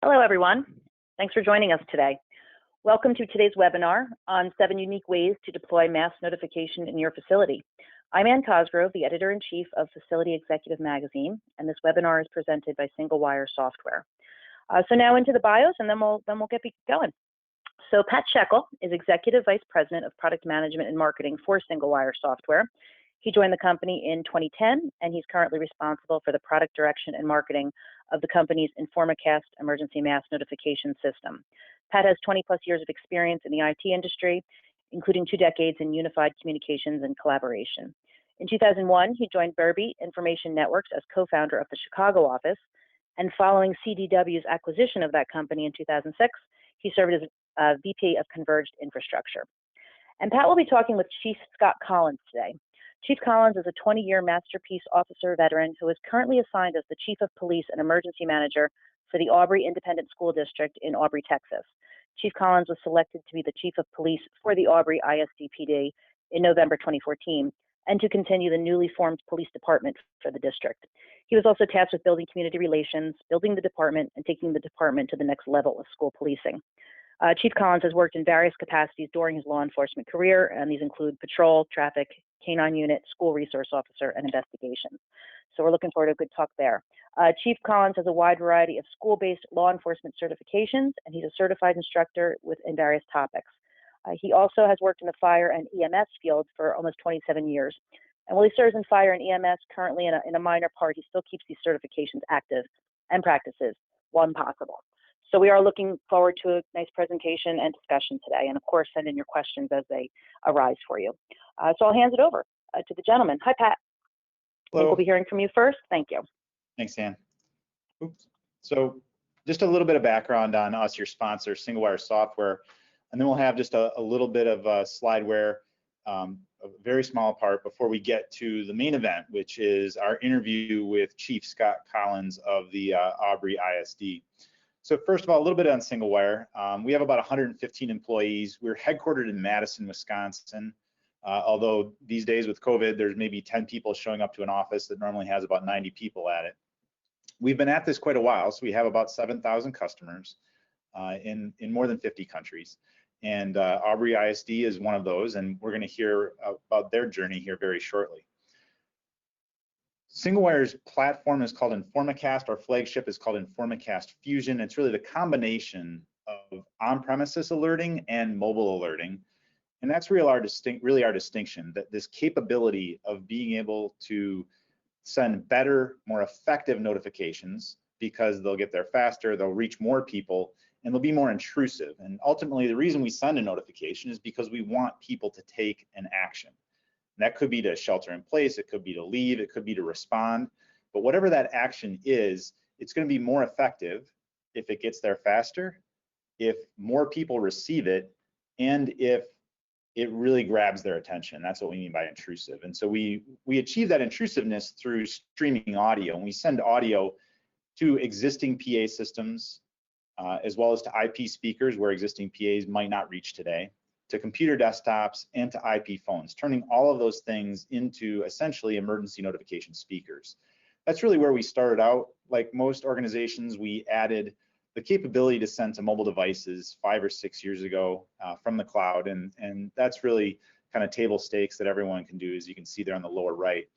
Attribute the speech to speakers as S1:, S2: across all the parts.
S1: Hello, everyone. Thanks for joining us today. Welcome to today's webinar on 7 unique ways to deploy mass notification in your facility. I'm Ann Cosgrove, the Editor-in-Chief of Facility Executive Magazine, and this webinar is presented by Single Wire Software. So now into the bios, and then we'll get going. So Pat Shekel is Executive Vice President of Product Management and Marketing for Single Wire Software. He joined the company in 2010, and he's currently responsible for the product direction and marketing of the company's InformaCast emergency mass notification system. Pat has 20+ years of experience in the IT industry, including 2 decades in unified communications and collaboration. In 2001, he joined Burby Information Networks as co-founder of the Chicago office, and following CDW's acquisition of that company in 2006, he served as VP of Converged Infrastructure. And Pat will be talking with Chief Scott Collins today. Chief Collins is a 20-year Master Peace Officer veteran who is currently assigned as the Chief of Police and Emergency Manager for the Aubrey Independent School District in Aubrey, Texas. Chief Collins was selected to be the Chief of Police for the Aubrey ISD-PD in November 2014 and to continue the newly formed police department for the district. He was also tasked with building community relations, building the department, and taking the department to the next level of school policing. Chief Collins has worked in various capacities during his law enforcement career, and these include patrol, traffic, K-9 unit, school resource officer, and investigations. So we're looking forward to a good talk there. Chief Collins has a wide variety of school-based law enforcement certifications, and he's a certified instructor in various topics. He also has worked in the fire and EMS field for almost 27 years. And while he serves in fire and EMS currently in a minor part, he still keeps these certifications active and practices when possible. So we are looking forward to a nice presentation and discussion today, and of course, send in your questions as they arise for you. So I'll hand it over to the gentleman. Hi, Pat.
S2: Hello.
S1: We'll be hearing from you first. Thank you.
S2: Thanks, Ann. Oops. So just a little bit of background on us, your sponsor, Single Wire Software, and then we'll have just a little bit of slideware, a very small part before we get to the main event, which is our interview with Chief Scott Collins of the Aubrey ISD. So first of all, a little bit on Single Wire. We have about 115 employees. We're headquartered in Madison, Wisconsin. Although these days with COVID, there's maybe 10 people showing up to an office that normally has about 90 people at it. We've been at this quite a while, so we have about 7,000 customers in more than 50 countries. And Aubrey ISD is one of those, and we're going to hear about their journey here very shortly. Single Wire's platform is called InformaCast. Our flagship is called InformaCast Fusion. It's really the combination of on-premises alerting and mobile alerting. And that's really our distinction, that this capability of being able to send better, more effective notifications because they'll get there faster, they'll reach more people, and they'll be more intrusive. And ultimately, the reason we send a notification is because we want people to take an action. And that could be to shelter in place, it could be to leave, it could be to respond. But whatever that action is, it's going to be more effective if it gets there faster, if more people receive it, and if it really grabs their attention. That's what we mean by intrusive. And so we achieve that intrusiveness through streaming audio, and we send audio to existing PA systems, as well as to IP speakers where existing PAs might not reach today, to computer desktops, and to IP phones, turning all of those things into essentially emergency notification speakers. That's really where we started out. Like most organizations, we added the capability to send to mobile devices 5 or 6 years ago from the cloud, and that's really kind of table stakes that everyone can do, as you can see there on the lower right.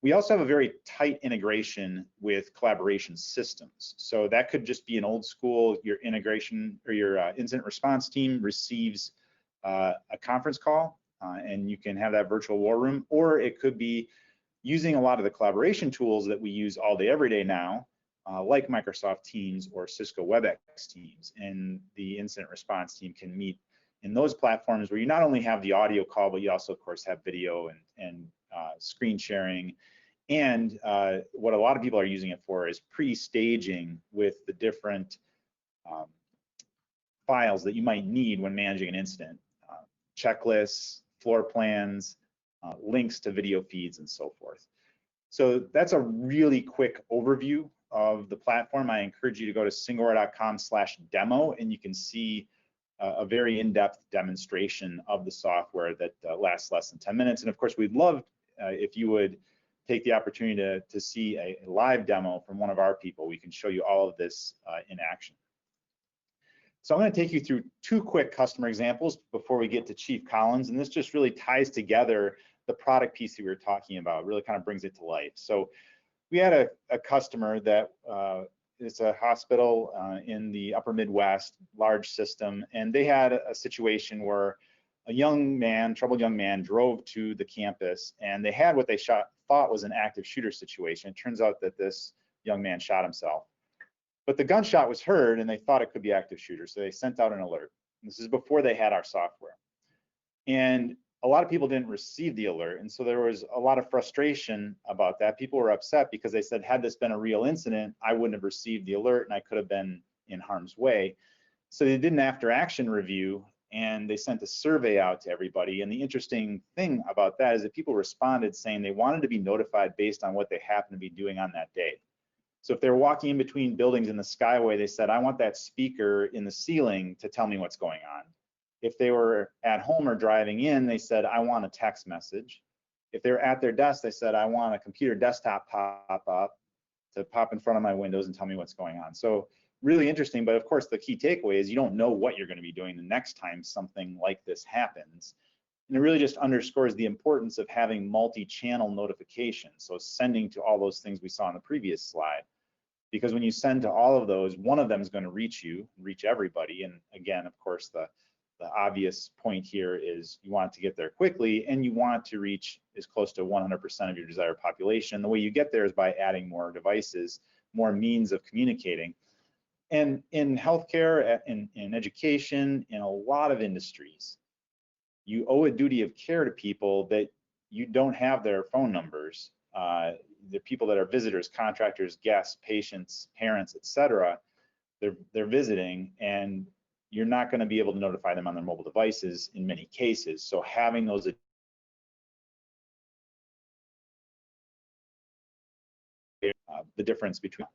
S2: We also have a very tight integration with collaboration systems. So that could just be an old school, your integration or your incident response team receives a conference call and you can have that virtual war room, or it could be using a lot of the collaboration tools that we use all day, every day now, like Microsoft Teams or Cisco WebEx Teams, and the incident response team can meet in those platforms where you not only have the audio call, but you also, of course, have video and screen sharing. And what a lot of people are using it for is pre-staging with the different files that you might need when managing an incident. Checklists, floor plans, links to video feeds, and so forth. So that's a really quick overview of the platform. I encourage you to go to singlewire.com/demo, and you can see a very in-depth demonstration of the software that lasts less than 10 minutes. And of course, we'd love if you would take the opportunity to see a live demo from one of our people, we can show you all of this in action. So I'm going to take you through 2 quick customer examples before we get to Chief Collins, and this just really ties together the product piece that we were talking about, really kind of brings it to life. So we had a customer that is a hospital in the upper Midwest, large system, and they had a situation where a troubled young man drove to the campus, and they had what they thought was an active shooter situation. It turns out that this young man shot himself. But the gunshot was heard, and they thought it could be active shooter, so they sent out an alert. This is before they had our software. And a lot of people didn't receive the alert, and so there was a lot of frustration about that. People were upset because they said, had this been a real incident, I wouldn't have received the alert, and I could have been in harm's way. So they did an after-action review, and they sent a survey out to everybody. And the interesting thing about that is that people responded saying they wanted to be notified based on what they happened to be doing on that day. So if they're walking in between buildings in the Skyway, they said, I want that speaker in the ceiling to tell me what's going on. If they were at home or driving in, they said, I want a text message. If they were at their desk, they said, I want a computer desktop pop up to pop in front of my windows and tell me what's going on. So really interesting, but of course the key takeaway is you don't know what you're going to be doing the next time something like this happens. And it really just underscores the importance of having multi-channel notifications. So sending to all those things we saw on the previous slide. Because when you send to all of those, one of them is going to reach you, reach everybody. And again, of course, the obvious point here is you want to get there quickly, and you want to reach as close to 100% of your desired population. The way you get there is by adding more devices, more means of communicating. And in healthcare, in education, in a lot of industries, you owe a duty of care to people that you don't have their phone numbers. The people that are visitors, contractors, guests, patients, parents, etc. They're visiting, and you're not going to be able to notify them on their mobile devices in many cases. So having those the difference between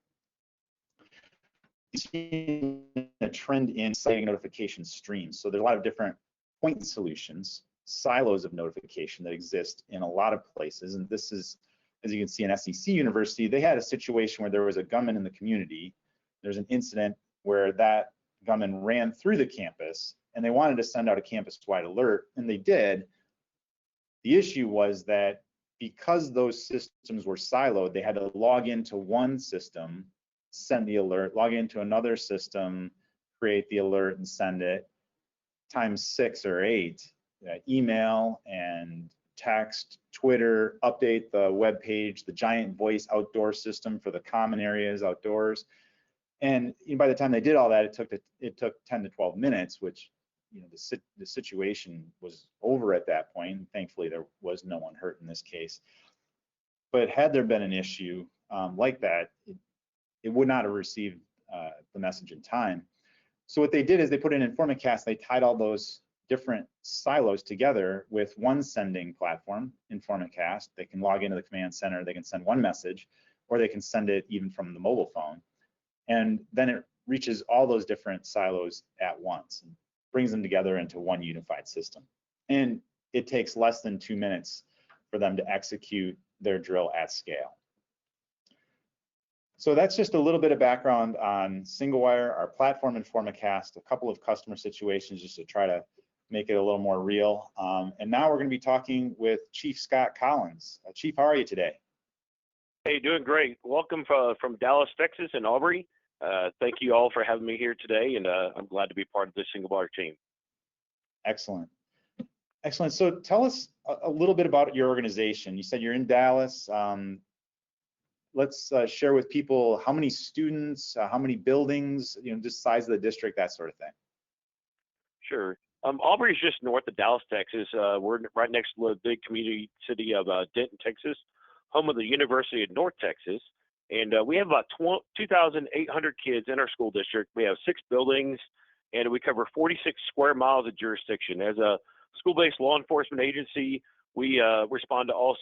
S2: a trend in citing notification streams. So there's a lot of different point solutions, silos of notification that exist in a lot of places. And this is, as you can see, in SEC University, they had a situation where there was a gunman in the community. There's an incident where that gunman ran through the campus, and they wanted to send out a campus-wide alert, and they did. The issue was that because those systems were siloed, they had to log into one system, send the alert, log into another system, create the alert and send it, times 6 or 8, email and text, Twitter, update the web page, the giant voice outdoor system for the common areas outdoors. And by the time they did all that, it took 10 to 12 minutes, which, the situation was over at that point. And thankfully, there was no one hurt in this case. But had there been an issue like that, it would not have received the message in time. So what they did is they put in Informacast, they tied all those different silos together with one sending platform, Informacast. They can log into the command center, they can send one message, or they can send it even from the mobile phone. And then it reaches all those different silos at once and brings them together into one unified system. And it takes less than 2 minutes for them to execute their drill at scale. So that's just a little bit of background on SingleWire, our platform Informacast, a couple of customer situations just to try to make it a little more real. And now we're going to be talking with Chief Scott Collins. Chief, how are you today?
S3: Hey, doing great. Welcome from Dallas, Texas, and Aubrey. Thank you all for having me here today, and I'm glad to be part of the SingleWire team.
S2: Excellent. Excellent. So tell us a little bit about your organization. You said you're in Dallas. Let's share with people how many students, how many buildings, just size of the district, that sort of thing.
S3: Sure. Aubrey is just north of Dallas, Texas. We're right next to the big community city of Denton, Texas, home of the University of North Texas. And we have about 2,800 kids in our school district. We have 6 buildings, and we cover 46 square miles of jurisdiction. As a school-based law enforcement agency, we respond to all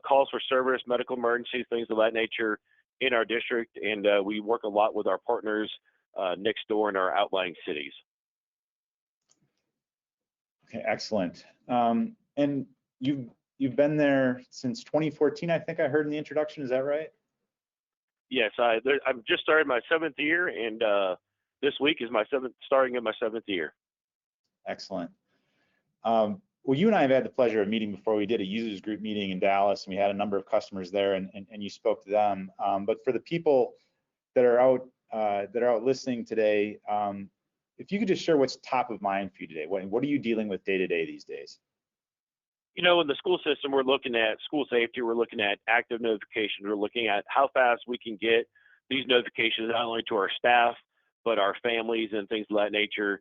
S3: calls for service, medical emergencies, things of that nature in our district. And we work a lot with our partners next door in our outlying cities.
S2: Okay, excellent. And you've you've been there since 2014, I think I heard in the introduction. Is that right?
S3: Yes, I've just started my 7th year, and this week is starting in my 7th year.
S2: Excellent. Well, you and I have had the pleasure of meeting before. We did a users group meeting in Dallas, and we had a number of customers there, and you spoke to them. But for the people that are out listening today, if you could just share what's top of mind for you today. What are you dealing with day to day these days?
S3: You know, in the school system, we're looking at school safety, we're looking at active notifications, we're looking at how fast we can get these notifications not only to our staff, but our families and things of that nature.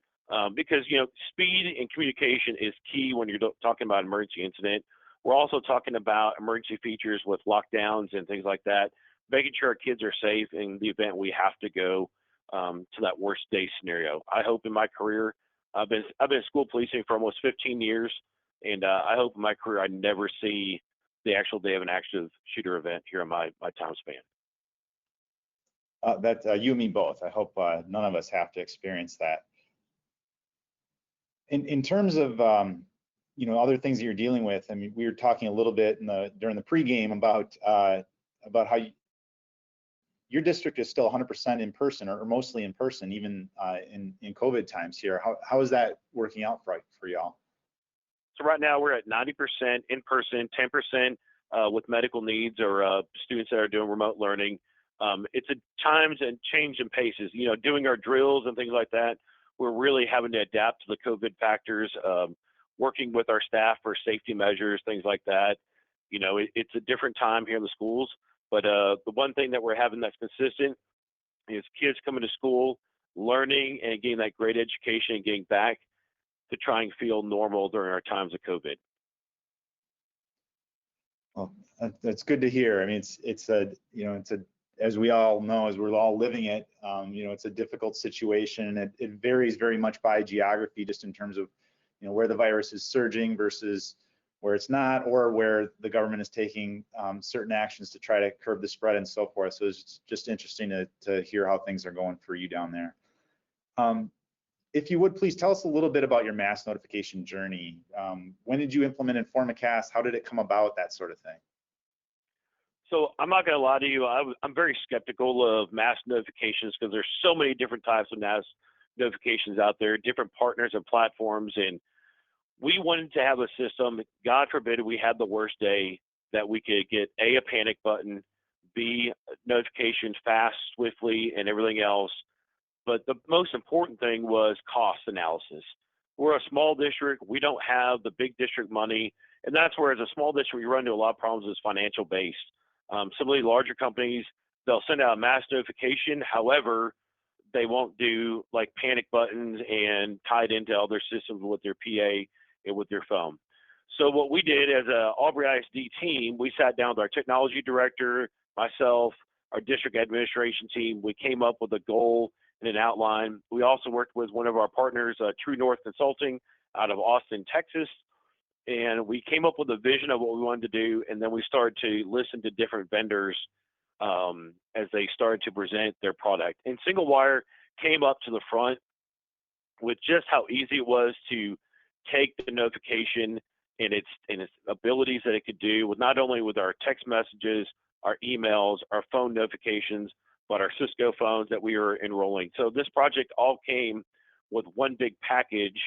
S3: Because, you know, speed and communication is key when you're talking about emergency incident. We're also talking about emergency features with lockdowns and things like that, making sure our kids are safe in the event we have to go to that worst day scenario. I hope in my career, I've been in school policing for almost 15 years. And I hope in my career I never see the actual day of an active shooter event here in my time span.
S2: You and me both. I hope none of us have to experience that. In terms of you know, other things that you're dealing with, I mean, we were talking a little bit during the pregame about how your district is still 100% in person or mostly in person, even in COVID times here. How is that working out for y'all?
S3: So right now we're at 90% in person, 10% with medical needs or students that are doing remote learning. It's a times and change in paces. You know, doing our drills and things like that, we're really having to adapt to the COVID factors, working with our staff for safety measures, things like that. You know, it's a different time here in the schools, but the one thing that we're having that's consistent is kids coming to school, learning and getting that great education and getting back to try and feel normal during our times of COVID.
S2: Well, that's good to hear. I mean, as we all know, as we're all living it, you know, it's a difficult situation, and it varies very much by geography, just in terms of, you know, where the virus is surging versus where it's not, or where the government is taking certain actions to try to curb the spread and so forth. So it's just interesting to hear how things are going for you down there. If you would, please tell us a little bit about your mass notification journey. When did you implement InformaCast? How did it come about? That sort of thing.
S3: So I'm not going to lie to you. I'm very skeptical of mass notifications because there's so many different types of mass notifications out there, different partners and platforms. And we wanted to have a system, God forbid we had the worst day, that we could get a panic button, B, notifications fast, swiftly, and everything else. But the most important thing was cost analysis. We're a small district. We don't have the big district money. And that's where, as a small district, we run into a lot of problems is financial based. Similarly, larger companies, they'll send out a mass notification. However, they won't do like panic buttons and tie it into other systems with their PA and with their phone. So what we did as a Aubrey ISD team, we sat down with our technology director, myself, our district administration team. We came up with a goal and an outline. We also worked with one of our partners, True North Consulting, out of Austin, Texas. And we came up with a vision of what we wanted to do, and then we started to listen to different vendors as they started to present their product. And Single Wire came up to the front with just how easy it was to take the notification and its abilities that it could do, with not only with our text messages, our emails, our phone notifications, but our Cisco phones that we were enrolling. So this project all came with one big package.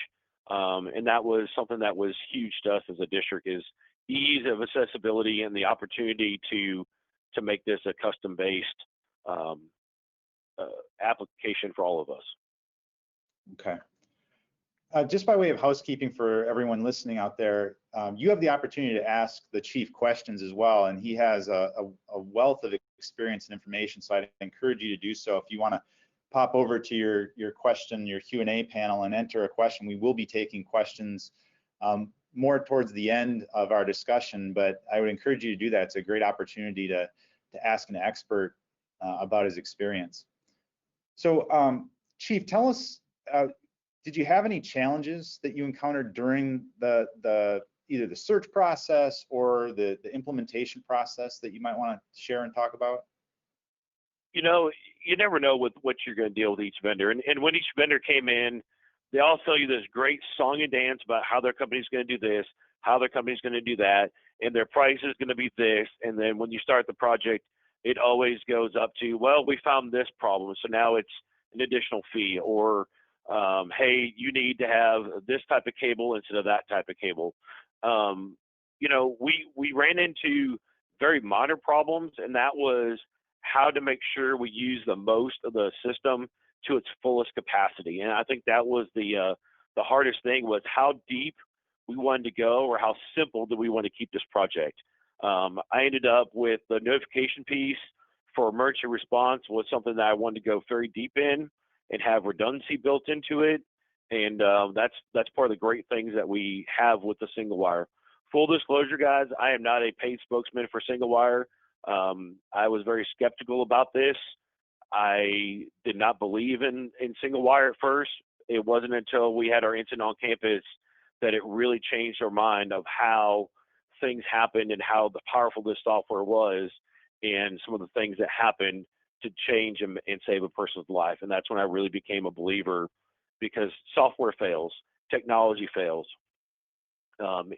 S3: And that was something that was huge to us as a district, is ease of accessibility and the opportunity to make this a custom-based application for all of us.
S2: Okay. Just by way of housekeeping for everyone listening out there, you have the opportunity to ask the chief questions as well, and he has a wealth of experience and information, so I'd encourage you to do so. If you want to pop over to your question, your Q&A panel, and enter a question. We will be taking questions more towards the end of our discussion, but I would encourage you to do that. It's a great opportunity to ask an expert about his experience. So, Chief, tell us, did you have any challenges that you encountered during either the search process or the implementation process that you might want to share and talk about?
S3: You know, you never know with what you're going to deal with each vendor. And when each vendor came in, they all tell you this great song and dance about how their company's going to do this, how their company's going to do that. and their price is going to be this. And then when you start the project, it always goes up to, well, we found this problem, so now it's an additional fee, or hey, you need to have this type of cable instead of that type of cable. We ran into very minor problems, and that was how to make sure we use the most of the system to its fullest capacity. And I think that was the hardest thing, was how deep we wanted to go, or how simple do we want to keep this project. I ended up with the notification piece for emergency response was something that I wanted to go very deep in and have redundancy built into it. And that's part of the great things that we have with the single wire. Full disclosure, guys, I am not a paid spokesman for single wire. I was very skeptical about this. I did not believe in single wire at first. It wasn't until we had our incident on campus that it really changed our mind of how things happened and how powerful this software was, and some of the things that happened to change and save a person's life. And that's when I really became a believer, because software fails, technology fails.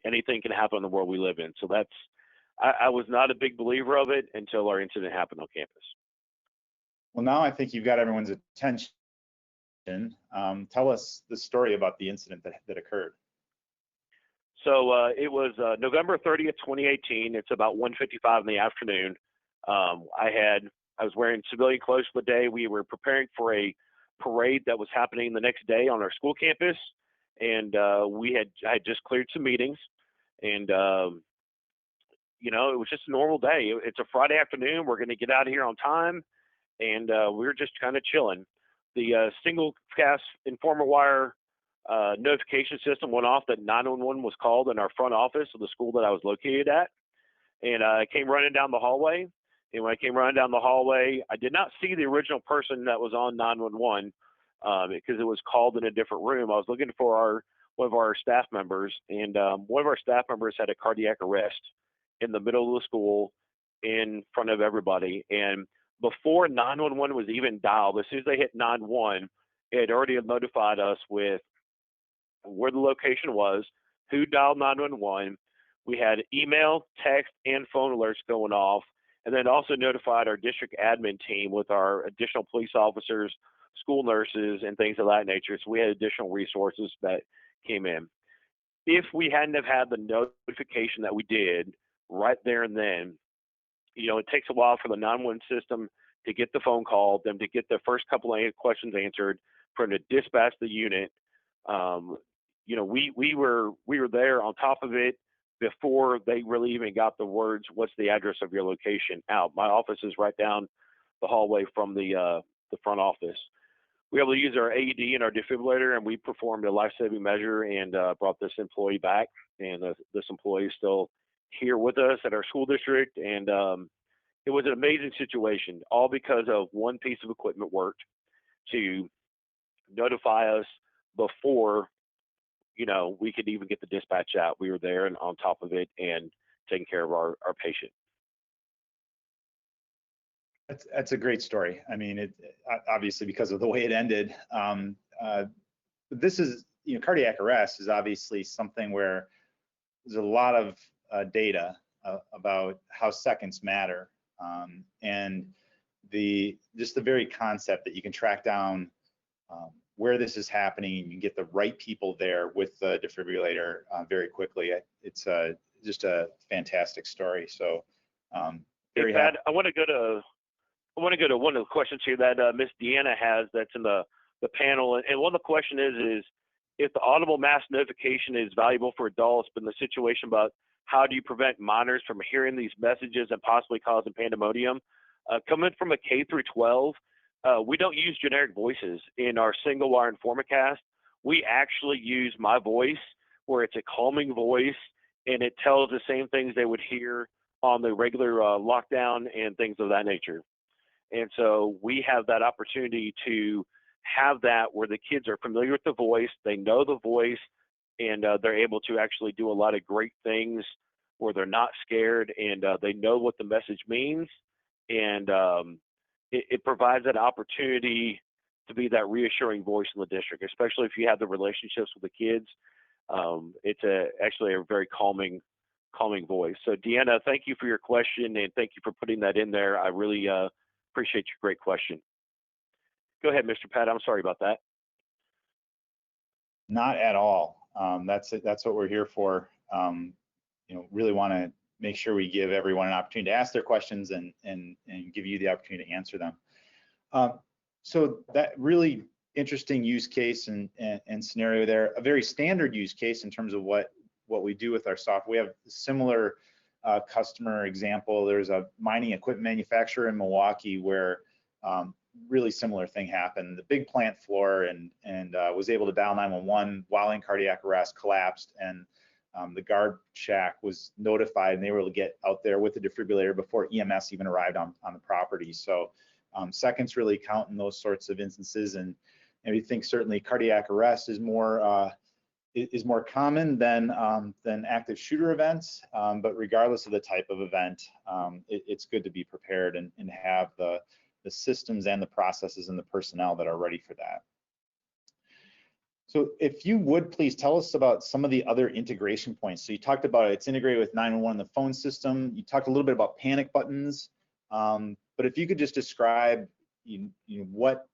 S3: Anything can happen in the world we live in. So I was not a big believer of it until our incident happened on campus.
S2: Well, now I think you've got everyone's attention. Tell us the story about the incident that occurred.
S3: So it was November 30th, 2018. It's about 1:55 in the afternoon. I was wearing civilian clothes for the day. We were preparing for a parade that was happening the next day on our school campus, and I had just cleared some meetings, and it was just a normal day. It's a Friday afternoon. We're going to get out of here on time, and we were just kind of chilling. The single cast informer wire notification system went off that 911 was called in our front office of the school that I was located at. And I came running down the hallway. And when I came running down the hallway, I did not see the original person that was on 911 because it was called in a different room. I was looking for one of our staff members, and one of our staff members had a cardiac arrest in the middle of the school in front of everybody. And before 911 was even dialed, as soon as they hit 911, it had already notified us with where the location was, who dialed 911. We had email, text, and phone alerts going off, and then also notified our district admin team with our additional police officers, school nurses, and things of that nature. So we had additional resources that came in. If we hadn't have had the notification that we did right there and then, it takes a while for the 911 system to get the phone call, them to get the first couple of questions answered, for them to dispatch the unit. We were there on top of it before they really even got the words, "What's the address of your location?" out. My office is right down the hallway from the front office. We were able to use our AED and our defibrillator, and we performed a life-saving measure and brought this employee back. And this employee is still here with us at our school district. And it was an amazing situation, all because of one piece of equipment worked to notify us before we could even get the dispatch out. We were there and on top of it and taking care of our patient.
S2: That's a great story. I mean, it obviously because of the way it ended. This is, cardiac arrest is obviously something where there's a lot of data about how seconds matter, and the very concept that you can track down where this is happening, and you get the right people there with the defibrillator very quickly. It's just a fantastic story. So,
S3: very happy. I want to go to one of the questions here that Miss Deanna has that's in the panel, and one of the question is if the audible mass notification is valuable for adults, but in the situation about how do you prevent minors from hearing these messages and possibly causing pandemonium? Coming from a K through 12. We don't use generic voices in our single wire InformaCast. We actually use my voice, where it's a calming voice and it tells the same things they would hear on the regular lockdown and things of that nature. And so we have that opportunity to have that where the kids are familiar with the voice, they know the voice, and they're able to actually do a lot of great things where they're not scared, and they know what the message means. And it provides that opportunity to be that reassuring voice in the district, especially if you have the relationships with the kids. It's actually a very calming calming voice. So Deanna, thank you for your question, and thank you for putting that in there. I really appreciate your great question. Go ahead, Mr. Pat. I'm sorry about that.
S2: Not at all. That's what we're here for. Really want to make sure we give everyone an opportunity to ask their questions and give you the opportunity to answer them. So that really interesting use case and scenario there, a very standard use case in terms of what we do with our software. We have a similar customer example. There's a mining equipment manufacturer in Milwaukee where really similar thing happened. The big plant floor and was able to dial 911 while in cardiac arrest, collapsed, and the guard shack was notified, and they were able to get out there with the defibrillator before EMS even arrived on the property. So seconds really count in those sorts of instances, and we think certainly cardiac arrest is more common than active shooter events. But regardless of the type of event, it's good to be prepared and have the systems and the processes and the personnel that are ready for that. So if you would please tell us about some of the other integration points. So you talked about it's integrated with 911, the phone system. You talked a little bit about panic buttons, but if you could just describe what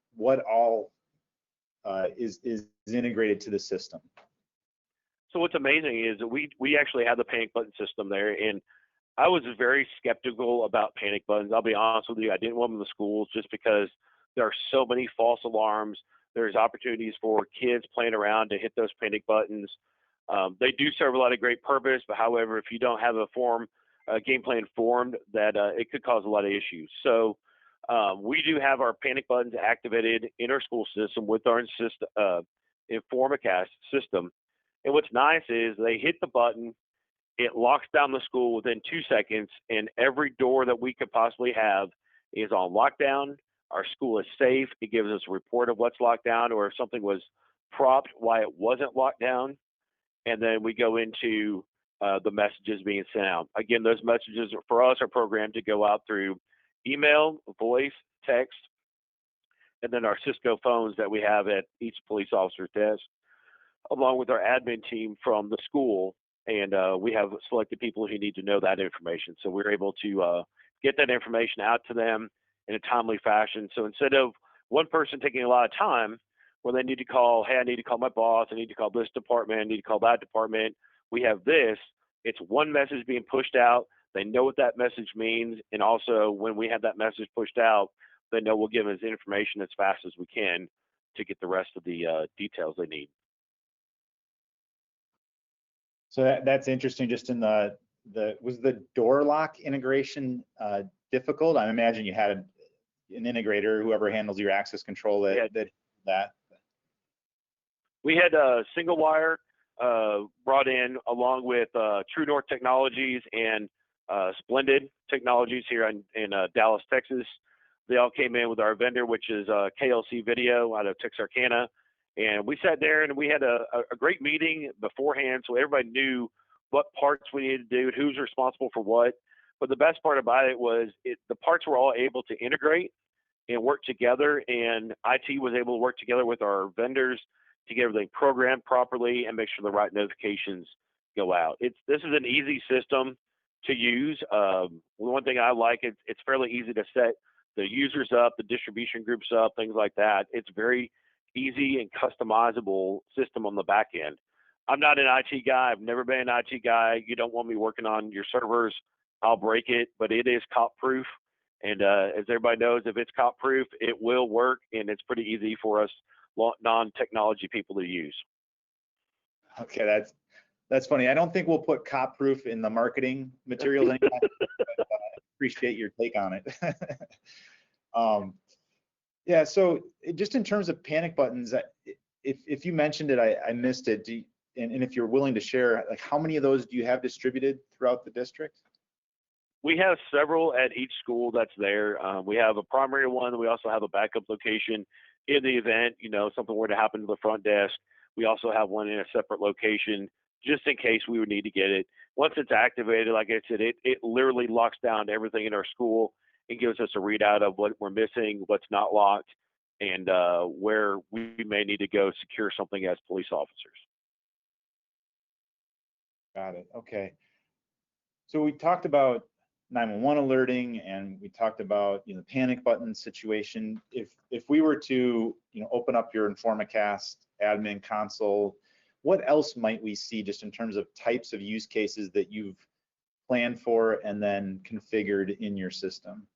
S2: all is integrated to the system.
S3: So what's amazing is that we actually have the panic button system there, and I was very skeptical about panic buttons. I'll be honest with you, I didn't want them in the schools just because there are so many false alarms. There's opportunities for kids playing around to hit those panic buttons. They do serve a lot of great purpose, but however, if you don't have a game plan formed, that it could cause a lot of issues. So we do have our panic buttons activated in our school system with our InformaCast system. And what's nice is they hit the button, it locks down the school within 2 seconds, and every door that we could possibly have is on lockdown. Our school is safe. It gives us a report of what's locked down, or if something was propped, why it wasn't locked down. And then we go into the messages being sent out. Again, those messages for us are programmed to go out through email, voice, text, and then our Cisco phones that we have at each police officer's desk, along with our admin team from the school. And we have selected people who need to know that information. So we're able to get that information out to them in a timely fashion. So instead of one person taking a lot of time when they need to call, hey, I need to call my boss, I need to call this department, I need to call that department, we have this. It's one message being pushed out. They know what that message means. And also when we have that message pushed out, they know we'll give us information as fast as we can to get the rest of the details they need.
S2: So that's interesting. Just in was the door lock integration difficult? I imagine you had an integrator, whoever handles your access control that.
S3: We had a single wire brought in along with True North Technologies and Splendid Technologies here in Dallas, Texas. They all came in with our vendor, which is KLC Video out of Texarkana. And we sat there and we had a great meeting beforehand, so everybody knew what parts we needed to do, who's responsible for what. But the best part about it was the parts were all able to integrate and work together, and IT was able to work together with our vendors to get everything programmed properly and make sure the right notifications go out. This is an easy system to use. One thing I like, it's fairly easy to set the users up, the distribution groups up, things like that. It's very easy and customizable system on the back end. I'm not an IT guy. I've never been an IT guy. You don't want me working on your servers, I'll break it, but it is cop proof. And as everybody knows, if it's cop proof, it will work, and it's pretty easy for us non-technology people to use.
S2: Okay, that's funny. I don't think we'll put cop proof in the marketing materials anytime. But I appreciate your take on it. Yeah, so just in terms of panic buttons, if you mentioned it, I missed it. And if you're willing to share, like how many of those do you have distributed throughout the district?
S3: We have several at each school that's there. We have a primary one. We also have a backup location in the event, something were to happen to the front desk. We also have one in a separate location just in case we would need to get it. Once it's activated, like I said, it literally locks down everything in our school. It gives us a readout of what we're missing, what's not locked, and where we may need to go secure something as police officers.
S2: Got it. Okay. So we talked about 911 alerting, and we talked about the panic button situation. If we were to open up your InformaCast admin console, what else might we see just in terms of types of use cases that you've planned for and then configured in your system?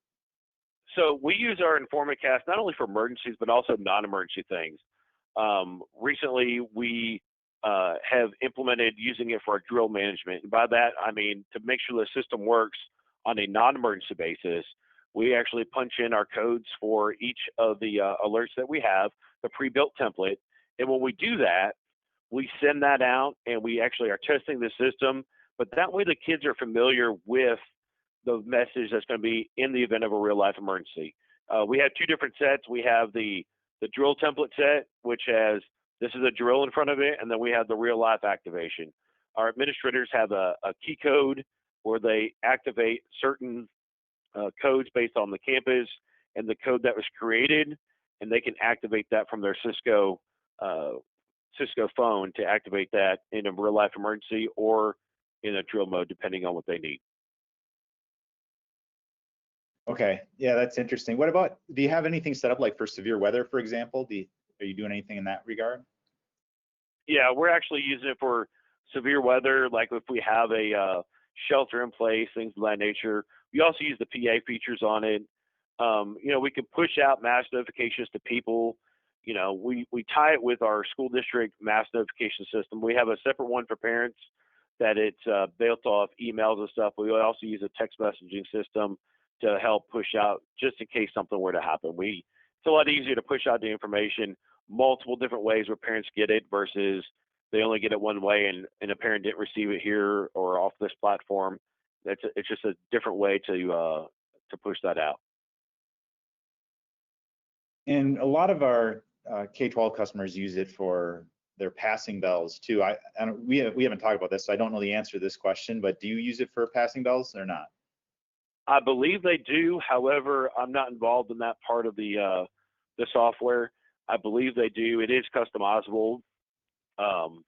S3: So we use our InformaCast not only for emergencies, but also non-emergency things. Recently, we have implemented using it for our drill management. And by that, I mean to make sure the system works on a non-emergency basis, we actually punch in our codes for each of the alerts that we have, the pre-built template. And when we do that, we send that out and we actually are testing the system. But that way the kids are familiar with the message that's going to be in the event of a real life emergency. We have two different sets. We have the drill template set, which has this is a drill in front of it, and then we have the real life activation. Our administrators have a key code where they activate certain codes based on the campus and the code that was created, and they can activate that from their Cisco phone to activate that in a real life emergency or in a drill mode, depending on what they need.
S2: Okay, yeah, that's interesting. What about, do you have anything set up like for severe weather, for example? Are you doing anything in that regard?
S3: Yeah, we're actually using it for severe weather, like if we have a shelter in place, things of that nature. We also use the PA features on it. We can push out mass notifications to people. We tie it with our school district mass notification system. We have a separate one for parents that it's built off emails and stuff. We also use a text messaging system to help push out just in case something were to happen. It's a lot easier to push out the information multiple different ways where parents get it versus they only get it one way and a parent didn't receive it here or off this platform. It's just a different way to push that out.
S2: And a lot of our K-12 customers use it for their passing bells too. We haven't talked about this, so I don't know the answer to this question, but do you use it for passing bells or not?
S3: I believe they do. However, I'm not involved in that part of the software. I believe they do. It is customizable. I'm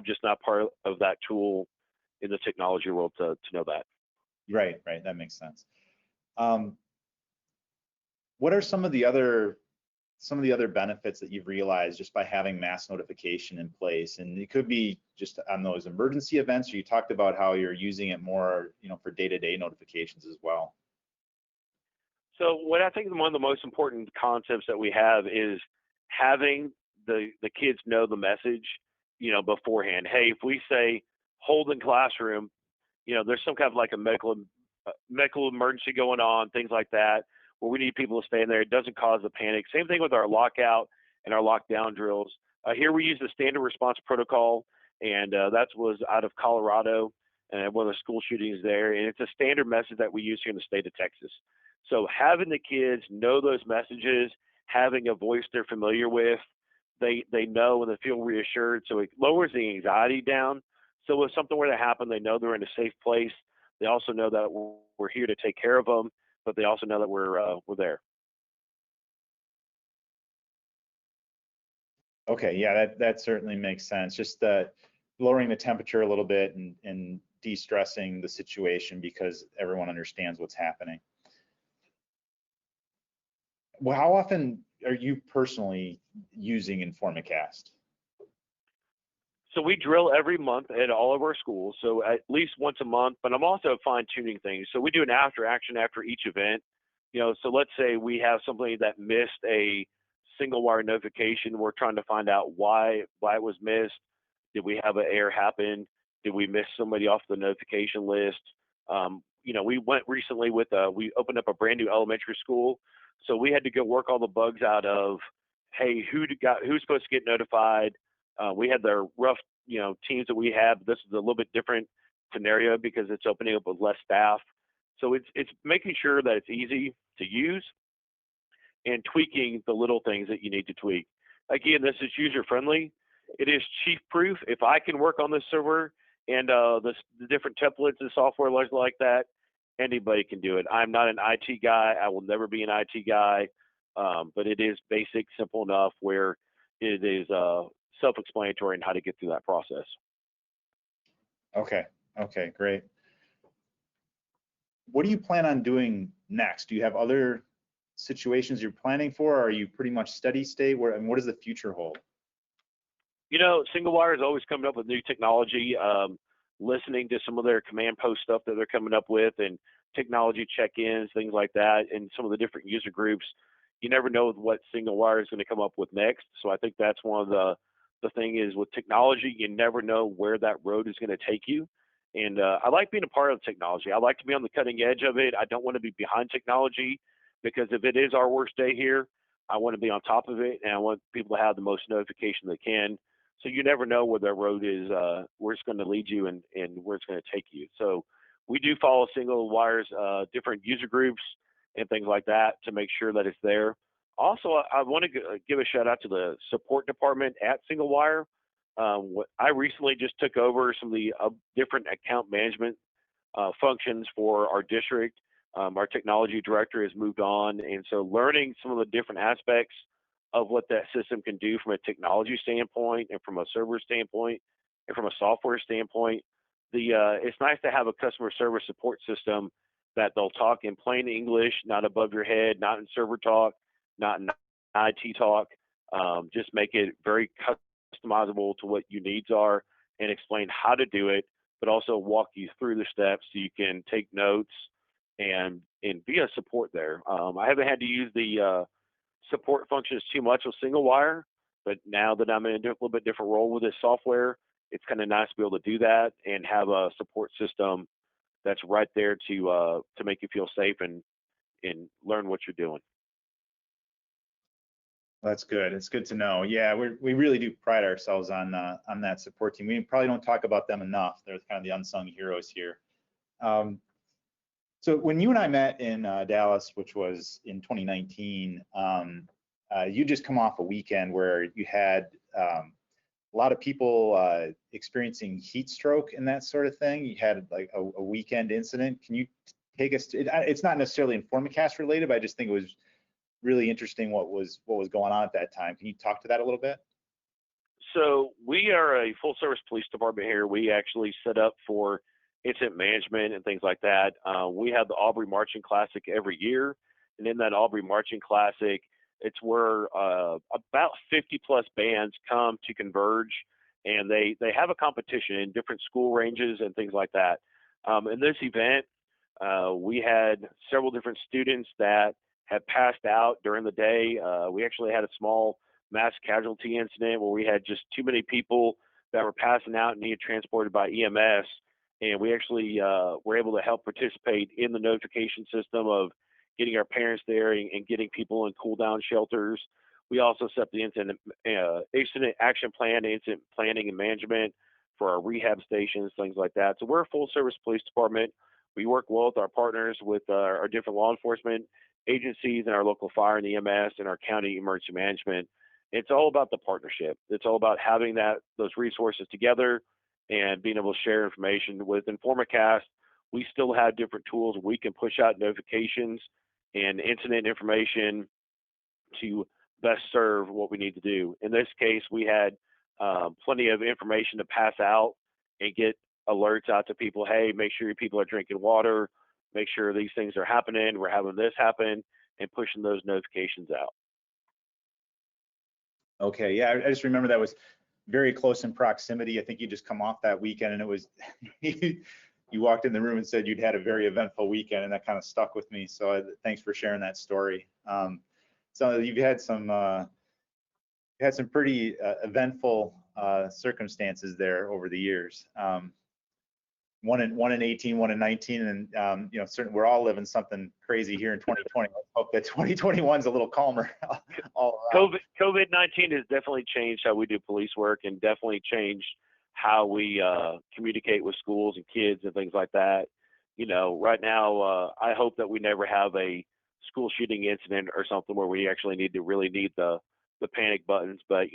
S3: just not part of that tool in the technology world to know that.
S2: Right. That makes sense. What are some of the other benefits that you've realized just by having mass notification in place? And it could be just on those emergency events, or you talked about how you're using it more, for day-to-day notifications as well.
S3: So what I think one of the most important concepts that we have is having the kids know the message, beforehand. Hey, if we say hold in classroom, there's some kind of like a medical emergency going on, things like that, where we need people to stay in there. It doesn't cause a panic. Same thing with our lockout and our lockdown drills. Here we use the standard response protocol, and that was out of Colorado and one of the school shootings there. And it's a standard message that we use here in the state of Texas. So having the kids know those messages, having a voice they're familiar with, they know and they feel reassured. So it lowers the anxiety down. So if something were to happen, they know they're in a safe place. They also know that we're here to take care of them, but they also know that we're there.
S2: Okay, yeah, that certainly makes sense. Just lowering the temperature a little bit and de-stressing the situation because everyone understands what's happening. Well, how often are you personally using InformaCast?
S3: So we drill every month at all of our schools, so at least once a month, but I'm also fine-tuning things. So we do an after action after each event. So let's say we have somebody that missed a single wire notification. We're trying to find out why it was missed. Did we have an error happen? Did we miss somebody off the notification list? We went recently we opened up a brand new elementary school. So we had to go work all the bugs out of, hey, who's supposed to get notified? We had the rough, teams that we had. This is a little bit different scenario because it's opening up with less staff. So it's making sure that it's easy to use and tweaking the little things that you need to tweak. Again, this is user friendly. It is chief proof. If I can work on this server and the different templates and software like that, anybody can do it. I'm not an IT guy. I will never be an IT guy, but it is basic, simple enough where it is self-explanatory in how to get through that process.
S2: Okay, great. what do you plan on doing next? Do you have other situations you're planning for, or are you pretty much steady state? And what does the future hold?
S3: Single Wire is always coming up with new technology, listening to some of their command post stuff that they're coming up with and technology check-ins, things like that, and some of the different user groups. You never know what Single Wire is going to come up with next. So I think that's one of the thing is with technology, you never know where that road is going to take you. And I like being a part of technology. I like to be on the cutting edge of it. I don't want to be behind technology because if it is our worst day here, I want to be on top of it and I want people to have the most notification they can. So you never know where that road is, where it's going to lead you and where it's going to take you. So we do follow Single Wire's different user groups and things like that to make sure that it's there. Also, I want to give a shout out to the support department at Single Wire. I recently just took over some of the different account management functions for our district. Our technology director has moved on, and so learning some of the different aspects of what that system can do from a technology standpoint and from a server standpoint and from a software standpoint. It's nice to have a customer service support system that they'll talk in plain English, not above your head, not in server talk, not in IT talk. Just make it very customizable to what your needs are and explain how to do it, but also walk you through the steps so you can take notes and be a support there. I haven't had to use the support functions too much with Single Wire, but now that I'm in a little bit different role with this software, it's kind of nice to be able to do that and have a support system that's right there to make you feel safe and learn what you're doing.
S2: That's good. It's good to know. Yeah, we really do pride ourselves on that support team. We probably don't talk about them enough. They're kind of the unsung heroes here. So when you and I met in Dallas, which was in 2019, you just come off a weekend where you had a lot of people experiencing heat stroke and that sort of thing. You had like a weekend incident. Can you take us to, it's not necessarily InformaCast related, but I just think it was really interesting what was going on at that time. Can you talk to that a little bit?
S3: So we are a full service police department here. We actually set up for incident management and things like that. We have the Aubrey Marching Classic every year. And in that Aubrey Marching Classic, it's where about 50 plus bands come to converge, and they have a competition in different school ranges and things like that. In this event, we had several different students that had passed out during the day. We actually had a small mass casualty incident where we had just too many people that were passing out and needed transported by EMS. And we actually were able to help participate in the notification system of getting our parents there and getting people in cool down shelters. We also set the incident action plan, incident planning and management for our rehab stations, things like that. So we're a full service police department. We work well with our partners, with our different law enforcement agencies and our local fire and EMS and our county emergency management. It's all about the partnership. It's all about having those resources together and being able to share information. With InformaCast, we still have different tools. We can push out notifications and incident information to best serve what we need to do. In this case, we had plenty of information to pass out and get alerts out to people. Hey, make sure your people are drinking water. Make sure these things are happening. We're having this happen, and pushing those notifications out.
S2: Okay, yeah, I just remember that was very close in proximity. I think you just come off that weekend, and it was you walked in the room and said you'd had a very eventful weekend, and that kind of stuck with me. So thanks for sharing that story. So you've had some pretty eventful circumstances there over the years. One in 18, one in 19, and certainly we're all living something crazy here in 2020. I hope that 2021 is a little calmer all around.
S3: COVID-19 has definitely changed how we do police work and definitely changed how we communicate with schools and kids and things like that. Right now, I hope that we never have a school shooting incident or something where we actually need the panic buttons. But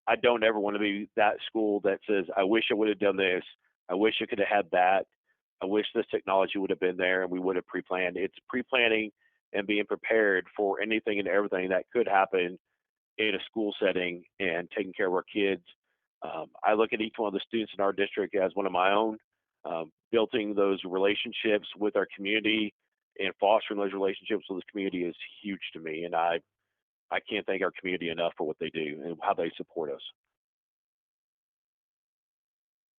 S3: I don't ever want to be that school that says, I wish I would have done this. I wish I could have had that. I wish this technology would have been there and we would have pre-planned. It's pre-planning and being prepared for anything and everything that could happen in a school setting and taking care of our kids. I look at each one of the students in our district as one of my own. Building those relationships with our community and fostering those relationships with the community is huge to me, and I can't thank our community enough for what they do and how they support us.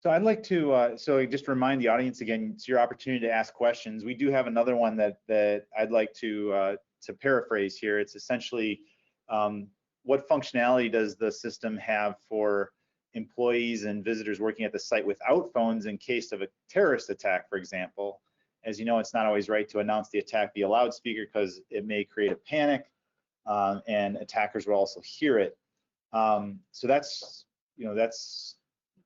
S2: So I'd like to, so just remind the audience again, it's your opportunity to ask questions. We do have another one that I'd like to paraphrase here. It's essentially, what functionality does the system have for employees and visitors working at the site without phones in case of a terrorist attack, for example? As you know, it's not always right to announce the attack via loudspeaker because it may create a panic, and attackers will also hear it. So that's, that's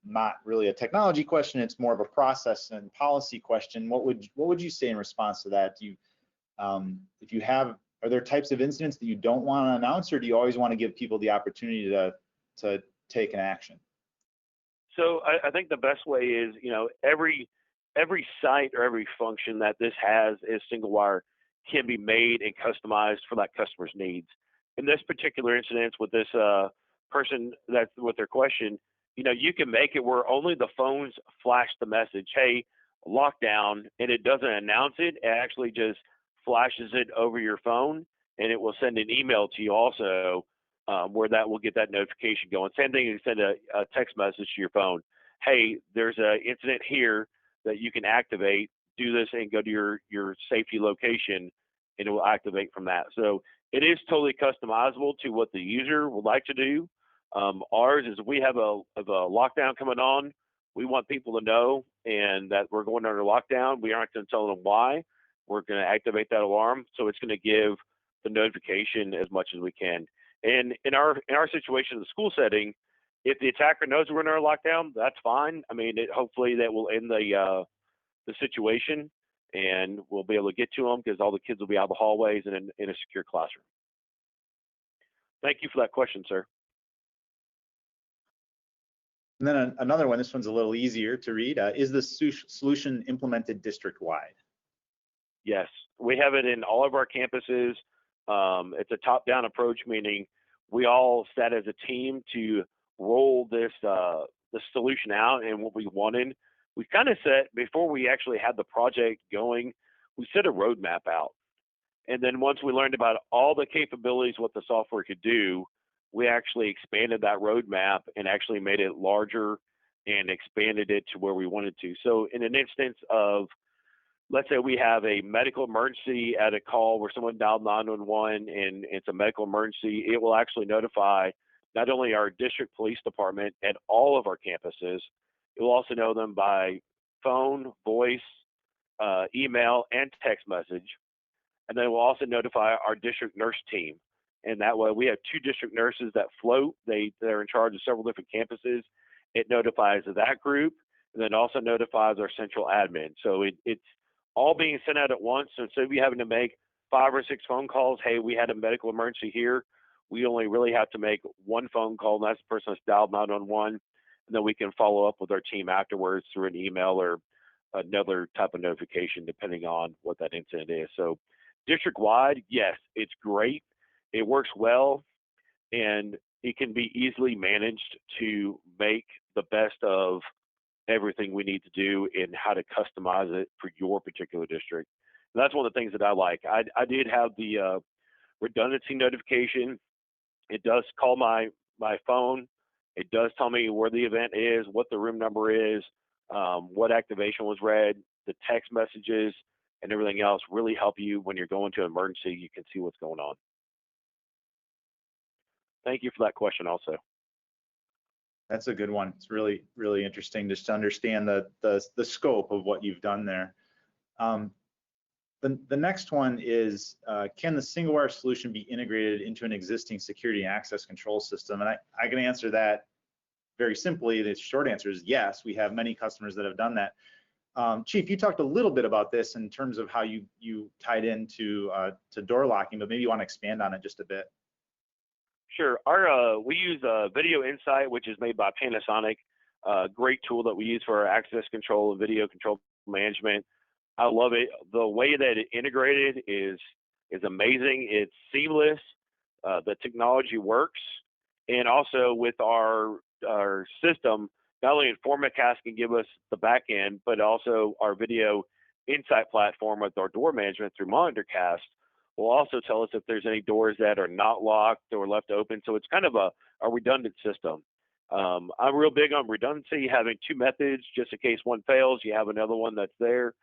S2: not really a technology question, it's more of a process and policy question. What would you say in response to that? Do you, if you have, are there types of incidents that you don't want to announce, or do you always want to give people the opportunity to take an action?
S3: So I think the best way is, every site or every function that this has is single wire can be made and customized for that customer's needs. In this particular incident with this person that's with their question, you can make it where only the phones flash the message, hey, lockdown, and it doesn't announce it. It actually just flashes it over your phone, and it will send an email to you also, where that will get that notification going. Same thing, you send a text message to your phone. Hey, there's an incident here that you can activate. Do this and go to your safety location, and it will activate from that. So it is totally customizable to what the user would like to do. Ours is, we have a lockdown coming on. We want people to know and that we're going under lockdown. We aren't going to tell them why. We're going to activate that alarm, so it's going to give the notification as much as we can. And in our situation in the school setting, if the attacker knows we're under lockdown, that's fine. I mean, hopefully that will end the situation, and we'll be able to get to them because all the kids will be out of the hallways and in a secure classroom. Thank you for that question, sir.
S2: And then another one, this one's a little easier to read. Is the solution implemented district-wide?
S3: Yes, we have it in all of our campuses. It's a top-down approach, meaning we all sat as a team to roll this the solution out and what we wanted. We kind of set, before we actually had the project going, we set a roadmap out. And then once we learned about all the capabilities, what the software could do, we actually expanded that roadmap and actually made it larger and expanded it to where we wanted to. So in an instance of, let's say we have a medical emergency at a call where someone dialed 911 and it's a medical emergency, it will actually notify not only our district police department at all of our campuses, it will also know them by phone, voice, email, and text message. And then it will also notify our district nurse team. And that way we have 2 district nurses that float. They're in charge of several different campuses. It notifies that group, and then also notifies our central admin. So it's all being sent out at once. So instead of you having to make 5 or 6 phone calls, hey, we had a medical emergency here, we only really have to make 1 phone call, and that's the person that's dialed 911, and then we can follow up with our team afterwards through an email or another type of notification, depending on what that incident is. So district-wide, yes, it's great. It works well, and it can be easily managed to make the best of everything we need to do and how to customize it for your particular district. And that's one of the things that I like. I did have the redundancy notification. It does call my phone. It does tell me where the event is, what the room number is, what activation was read, the text messages, and everything else really help you when you're going to an emergency. You can see what's going on. Thank you for that question also.
S2: That's a good one. It's really, really interesting just to understand the scope of what you've done there. The next one is, can the single wire solution be integrated into an existing security and access control system? And I can answer that very simply. The short answer is yes. We have many customers that have done that. Chief, you talked a little bit about this in terms of how you tied into to door locking, but maybe you want to expand on it just a bit.
S3: Sure. We use Video Insight, which is made by Panasonic. Great tool that we use for our access control and video control management. I love it. The way that it integrated is amazing. It's seamless. The technology works, and also with our system, not only InformaCast can give us the back end, but also our video insight platform with our door management through MonitorCast will also tell us if there's any doors that are not locked or left open. So it's kind of a redundant system. I'm real big on redundancy, having two methods just in case one fails, you have another one that's there.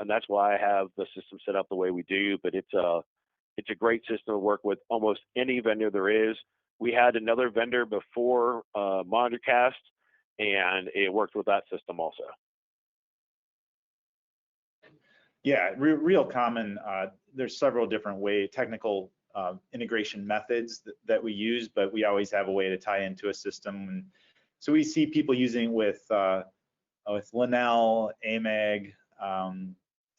S3: And that's why I have the system set up the way we do. But it's a great system to work with almost any vendor there is. We had another vendor before MonitorCast, and it worked with that system also.
S2: Yeah, real common. There's several different technical integration methods that we use, but we always have a way to tie into a system. And so we see people using with Linnell, AMAG,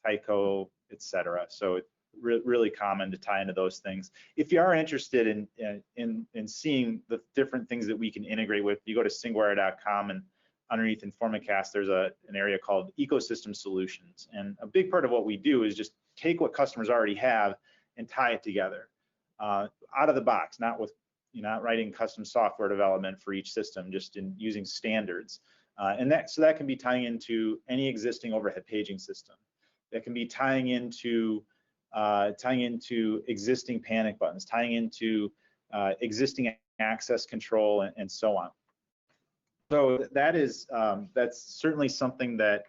S2: Tyco, etc. So it's really common to tie into those things. If you are interested in seeing the different things that we can integrate with, you go to singwire.com, and underneath InformaCast, there's an area called Ecosystem Solutions. And a big part of what we do is just take what customers already have and tie it together out of the box, not not writing custom software development for each system, just in using standards. So that can be tying into any existing overhead paging system. That can be tying into existing panic buttons, tying into existing access control, and so on. So that's certainly something that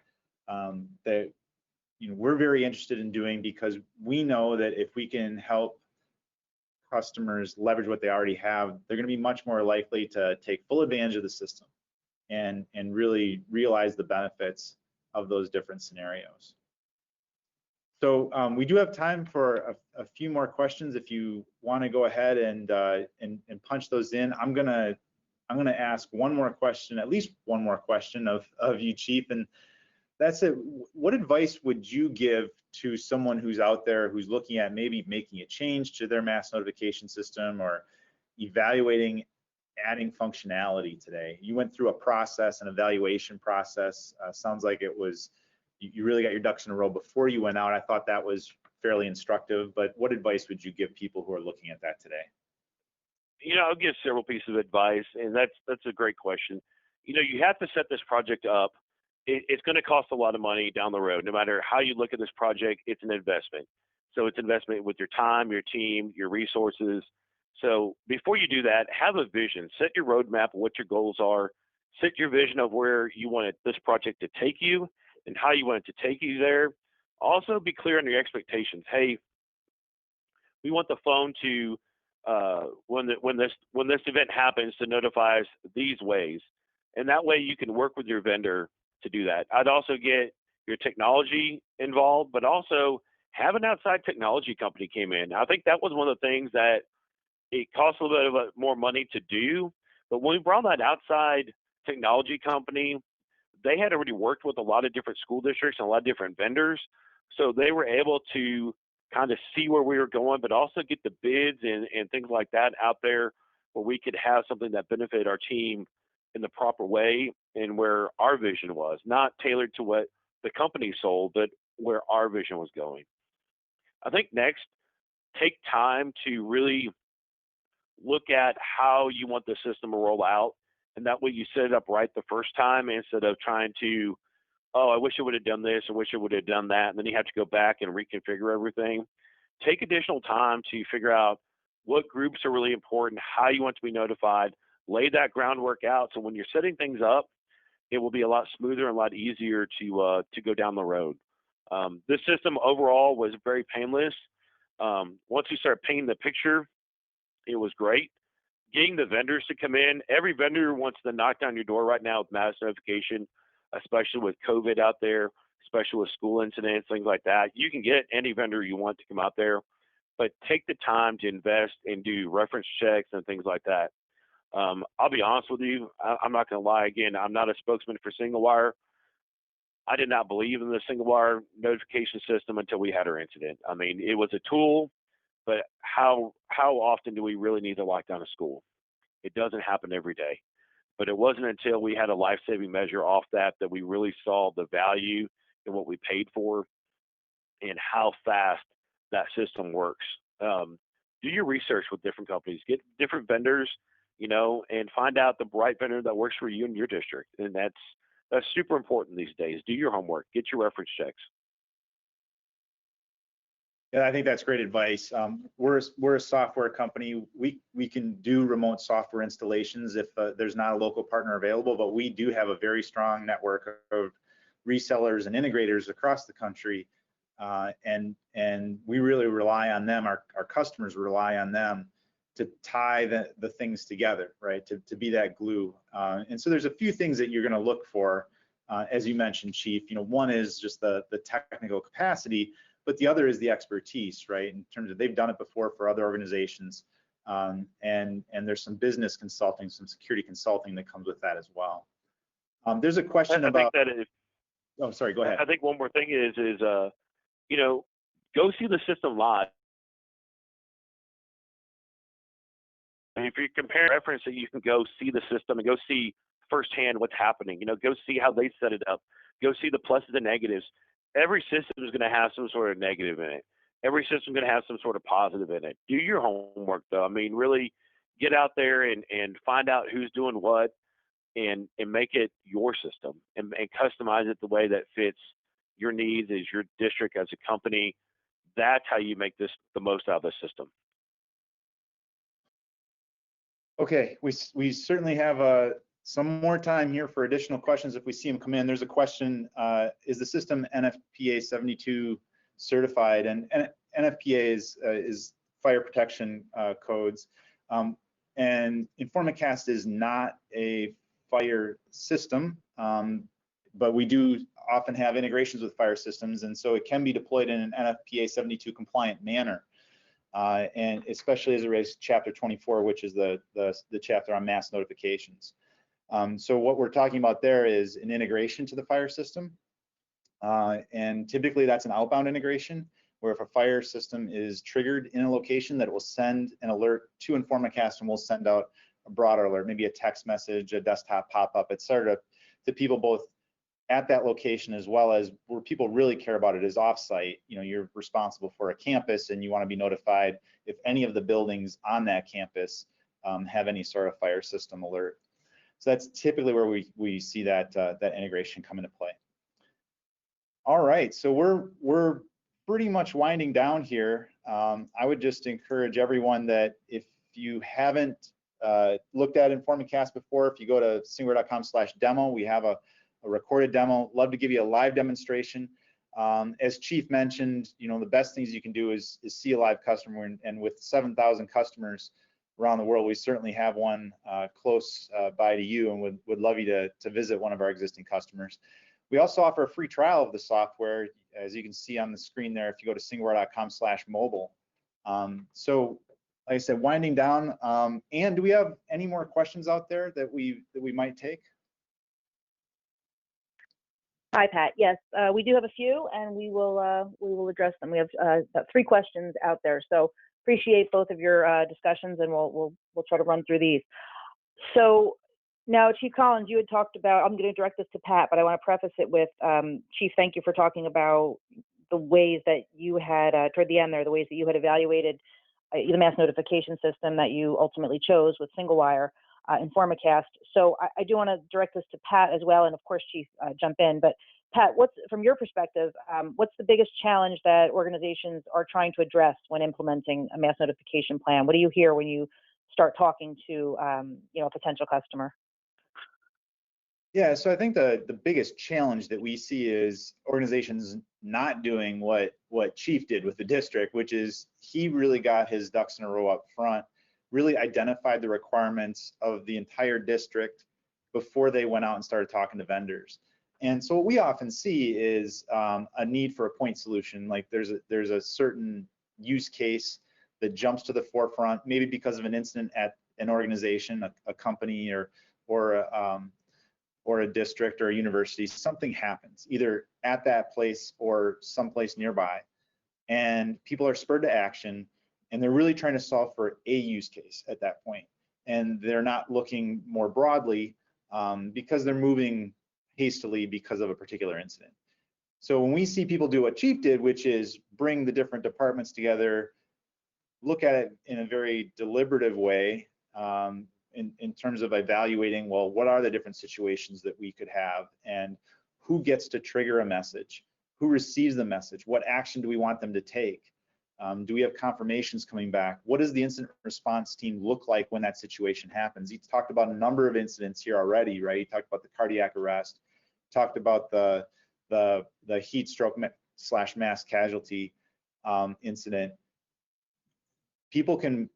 S2: we're very interested in doing, because we know that if we can help customers leverage what they already have, they're going to be much more likely to take full advantage of the system and really realize the benefits of those different scenarios. So we do have time for a few more questions. If you want to go ahead and punch those in, I'm gonna ask one more question, at least one more question of you, Chief, and that's it. What advice would you give to someone who's out there who's looking at maybe making a change to their mass notification system, or evaluating adding functionality today? You went through a process, an evaluation process. Sounds like it was, you really got your ducks in a row before you went out. I thought that was fairly instructive, but what advice would you give people who are looking at that today?
S3: I'll give several pieces of advice, and that's a great question. You have to set this project up. It's going to cost a lot of money down the road. No matter how you look at this project, it's an investment. So it's investment with your time, your team, your resources. So before you do that, have a vision. Set your roadmap, what your goals are. Set your vision of where you want this project to take you and how you want it to take you there. Also, be clear on your expectations. Hey, we want the phone to when this event happens to notify us these ways, and that way you can work with your vendor to do that. I'd also get your technology involved, but also have an outside technology company came in. I think that was one of the things that it costs a little bit more money to do, but when we brought that outside technology company, they had already worked with a lot of different school districts and a lot of different vendors, so they were able to kind of see where we were going, but also get the bids and things like that out there where we could have something that benefited our team in the proper way and where our vision was, not tailored to what the company sold, but where our vision was going. I think next, take time to really look at how you want the system to roll out, and that way you set it up right the first time instead of trying to, oh, I wish I would have done this, I wish I would have done that, and then you have to go back and reconfigure everything. Take additional time to figure out what groups are really important, how you want to be notified, lay that groundwork out, so when you're setting things up, it will be a lot smoother and a lot easier to go down the road. This system overall was very painless. Once you start painting the picture, it was great. Getting the vendors to come in, every vendor wants to knock down your door right now with mass notification, especially with COVID out there, especially with school incidents, things like that. You can get any vendor you want to come out there, but take the time to invest and do reference checks and things like that. I'll be honest with you, I'm not going to lie again, I'm not a spokesman for Single Wire. I did not believe in the Single Wire notification system until we had our incident. I mean, it was a tool, but how often do we really need to lock down a school? It doesn't happen every day. But it wasn't until we had a life-saving measure off that we really saw the value in what we paid for and how fast that system works. Do your research with different companies, get different vendors. and find out the right vendor that works for you in your district. And that's super important these days. Do your homework, get your reference checks.
S2: Yeah, I think that's great advice. We're a software company. We can do remote software installations if there's not a local partner available, but we do have a very strong network of resellers and integrators across the country, and we really rely on them. Our customers rely on them to tie the things together, right? To be that glue. And so there's a few things that you're going to look for, as you mentioned, Chief. One is just the technical capacity, but the other is the expertise, right? In terms of they've done it before for other organizations, and there's some business consulting, some security consulting that comes with that as well. There's a question about. Oh, sorry. Go ahead.
S3: I think one more thing is go see the system live. And if you compare reference, that you can go see the system and go see firsthand what's happening. Go see how they set it up. Go see the pluses and negatives. Every system is going to have some sort of negative in it. Every system is going to have some sort of positive in it. Do your homework, though. I mean, really get out there and find out who's doing what, and make it your system and customize it the way that fits your needs as your district, as a company. That's how you make this the most out of the system.
S2: Okay, we certainly have some more time here for additional questions if we see them come in. There's a question, is the system NFPA 72 certified? And NFPA is fire protection codes. And InformaCast is not a fire system, but we do often have integrations with fire systems, and so it can be deployed in an NFPA 72 compliant manner. And especially as it relates to Chapter 24, which is the chapter on mass notifications. So what we're talking about there is an integration to the fire system, and typically that's an outbound integration, where if a fire system is triggered in a location, that it will send an alert to InformaCast, and we'll send out a broader alert, maybe a text message, a desktop pop-up, et cetera, to people both at that location, as well as where people really care about it is offsite. You're responsible for a campus, and you want to be notified if any of the buildings on that campus have any sort of fire system alert. So that's typically where we see that integration come into play. All right, so we're pretty much winding down here. I would just encourage everyone that if you haven't looked at InformaCast before, if you go to singware.com/demo, we have a recorded demo. Love to give you a live demonstration. As Chief mentioned, the best things you can do is see a live customer, and with 7,000 customers around the world, we certainly have one close by to you, and would love you to visit one of our existing customers. We also offer a free trial of the software, as you can see on the screen there, if you go to singware.com/mobile. So like I said, winding down, and do we have any more questions out there that we might take?
S1: Hi, Pat. Yes, we do have a few, and we will address them. We have about 3 questions out there, so appreciate both of your discussions, and we'll try to run through these. So now, Chief Collins, you had talked about. I'm going to direct this to Pat, but I want to preface it with Chief. Thank you for talking about the ways that you had toward the end there, the ways that you had evaluated the mass notification system that you ultimately chose with SingleWire. InformaCast. So I do want to direct this to Pat as well, and of course, Chief, jump in. But Pat, from your perspective, what's the biggest challenge that organizations are trying to address when implementing a mass notification plan? What do you hear when you start talking to a potential customer?
S2: Yeah, so I think the biggest challenge that we see is organizations not doing what Chief did with the district, which is he really got his ducks in a row up front, really identified the requirements of the entire district before they went out and started talking to vendors. And so what we often see is a need for a point solution. Like there's a certain use case that jumps to the forefront, maybe because of an incident at an organization, a company, or a district or a university. Something happens either at that place or someplace nearby, and people are spurred to action, and they're really trying to solve for a use case at that point, and they're not looking more broadly because they're moving hastily because of a particular incident. So when we see people do what Chief did, which is bring the different departments together, look at it in a very deliberative way, in terms of evaluating, well, what are the different situations that we could have, and who gets to trigger a message, who receives the message, what action do we want them to take, do we have confirmations coming back, what does the incident response team look like when that situation happens. He talked about a number of incidents here already, right? He talked about the cardiac arrest, talked about the heat stroke / mass casualty incident. People can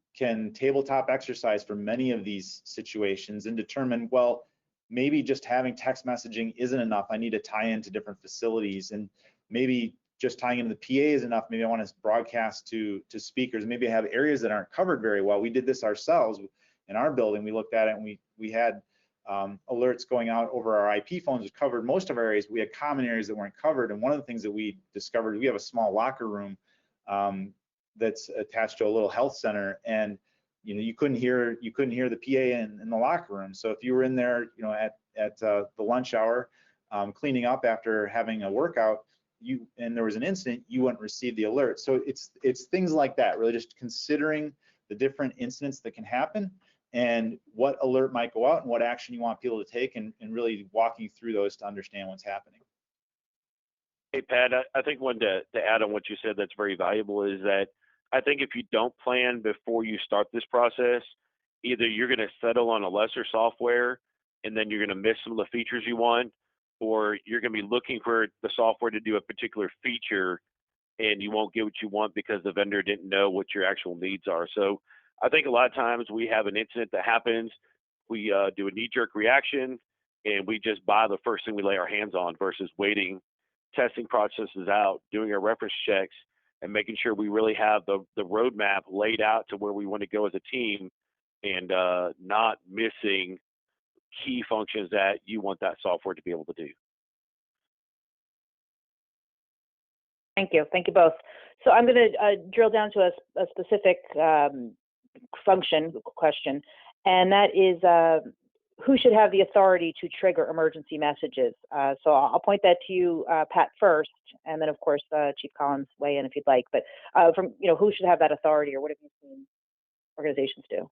S2: tabletop exercise for many of these situations and determine, well, maybe just having text messaging isn't enough. I need to tie into different facilities, and maybe just tying into the PA is enough. Maybe I want to broadcast to speakers. Maybe I have areas that aren't covered very well. We did this ourselves in our building. We looked at it, and we had alerts going out over our IP phones, which covered most of our areas. We had common areas that weren't covered, and one of the things that we discovered, we have a small locker room that's attached to a little health center, and you couldn't hear the PA in the locker room. So if you were in there, at the lunch hour, cleaning up after having a workout, and there was an incident, you wouldn't receive the alert. So it's things like that, really just considering the different incidents that can happen and what alert might go out and what action you want people to take, and really walking through those to understand what's happening.
S3: Hey, Pat, I think one to add on what you said that's very valuable is that I think if you don't plan before you start this process, either you're going to settle on a lesser software and then you're going to miss some of the features you want, or you're going to be looking for the software to do a particular feature and you won't get what you want because the vendor didn't know what your actual needs are. So I think a lot of times we have an incident that happens, we do a knee-jerk reaction, and we just buy the first thing we lay our hands on versus waiting, testing processes out, doing our reference checks, and making sure we really have the roadmap laid out to where we want to go as a team, and not missing key functions that you want that software to be able to do.
S1: Thank you both. So I'm going to drill down to a specific function question, and that is who should have the authority to trigger emergency messages. So I'll point that to you, Pat, first, and then of course Chief Collins weigh in if you'd like. But who should have that authority, or what have you seen organizations do?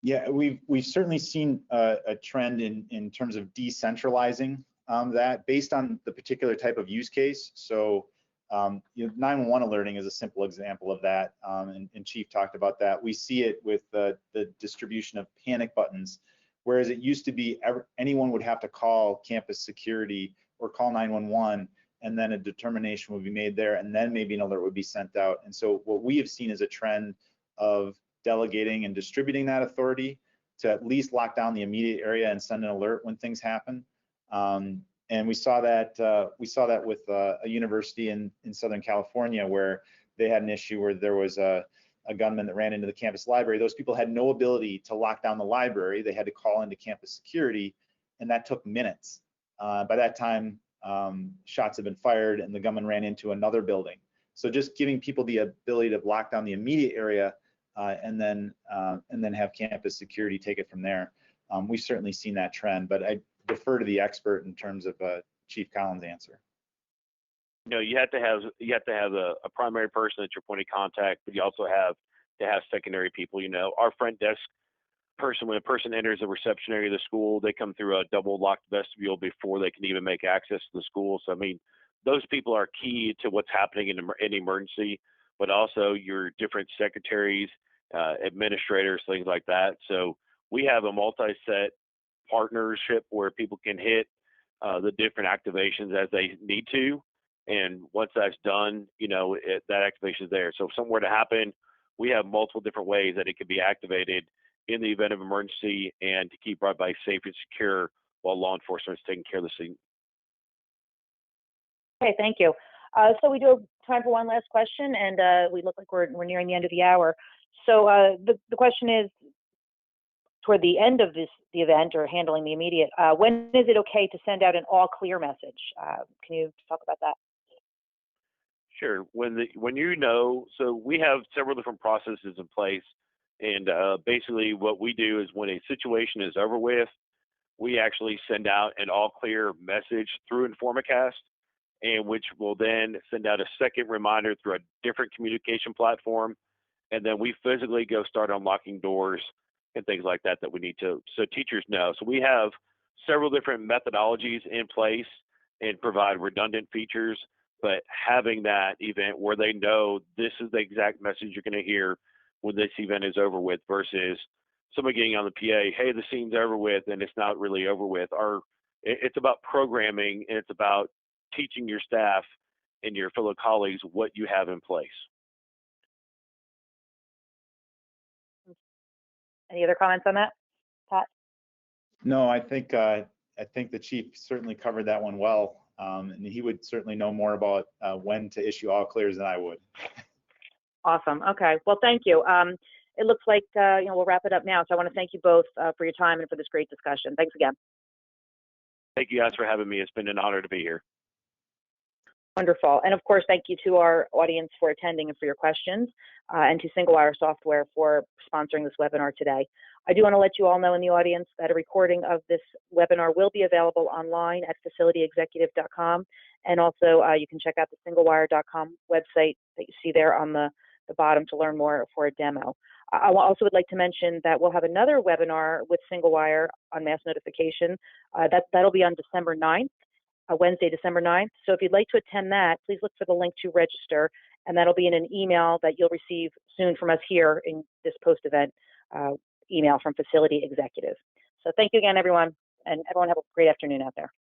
S2: Yeah, we've certainly seen a trend in terms of decentralizing that based on the particular type of use case. So 911 alerting is a simple example of that, and Chief talked about that. We see it with the distribution of panic buttons, whereas it used to be anyone would have to call campus security or call 911, and then a determination would be made there, and then maybe an alert would be sent out. And so what we have seen is a trend of delegating and distributing that authority to at least lock down the immediate area and send an alert when things happen. And we saw that with a university in Southern California, where they had an issue where there was a gunman that ran into the campus library. Those people had no ability to lock down the library. They had to call into campus security, and that took minutes. By that time, shots had been fired and the gunman ran into another building. So just giving people the ability to lock down the immediate area and then have campus security take it from there. We've certainly seen that trend, but I defer to the expert in terms of Chief Collins' answer.
S3: You have to have a primary person that's your point of contact, but you also have to have secondary people. Our front desk person, when a person enters the reception area of the school, they come through a double locked vestibule before they can even make access to the school. So those people are key to what's happening in an emergency, but also your different secretaries, administrators, things like that. So we have a multi-set partnership where people can hit the different activations as they need to, and once that's done, that activation is there. So if something were to happen, we have multiple different ways that it can be activated in the event of emergency, and to keep everybody safe and secure while law enforcement is taking care of the scene.
S1: Okay, thank you. So we do have time for one last question, and we look like we're nearing the end of the hour. So the question is, toward the end of the event, or handling the immediate, when is it okay to send out an all clear message? Can you talk about that?
S3: Sure. So we have several different processes in place, and basically what we do is when a situation is over with, we actually send out an all clear message through InformaCast, and which will then send out a second reminder through a different communication platform, and then we physically go start unlocking doors and things like that that we need to, so teachers know. So we have several different methodologies in place and provide redundant features, but having that event where they know this is the exact message you're going to hear when this event is over with versus someone getting on the PA, hey, the scene's over with, and it's not really over with. It's about programming, and it's about teaching your staff and your fellow colleagues what you have in place.
S1: Any other comments on that, Pat?
S2: No, I think the chief certainly covered that one well, and he would certainly know more about when to issue all clears than I would.
S1: Awesome. Okay. Well, thank you. It looks like we'll wrap it up now. So I want to thank you both for your time and for this great discussion. Thanks again.
S3: Thank you guys for having me. It's been an honor to be here.
S1: Wonderful. And of course, thank you to our audience for attending and for your questions, and to Single Wire Software for sponsoring this webinar today. I do want to let you all know in the audience that a recording of this webinar will be available online at facilityexecutive.com. And also you can check out the singlewire.com website that you see there on the bottom to learn more for a demo. I also would like to mention that we'll have another webinar with Single Wire on mass notification. That'll be on December 9th. Wednesday, December 9th. So if you'd like to attend that, please look for the link to register, and that'll be in an email that you'll receive soon from us here in this post-event email from Facility Executive. So thank you again, everyone, and everyone have a great afternoon out there.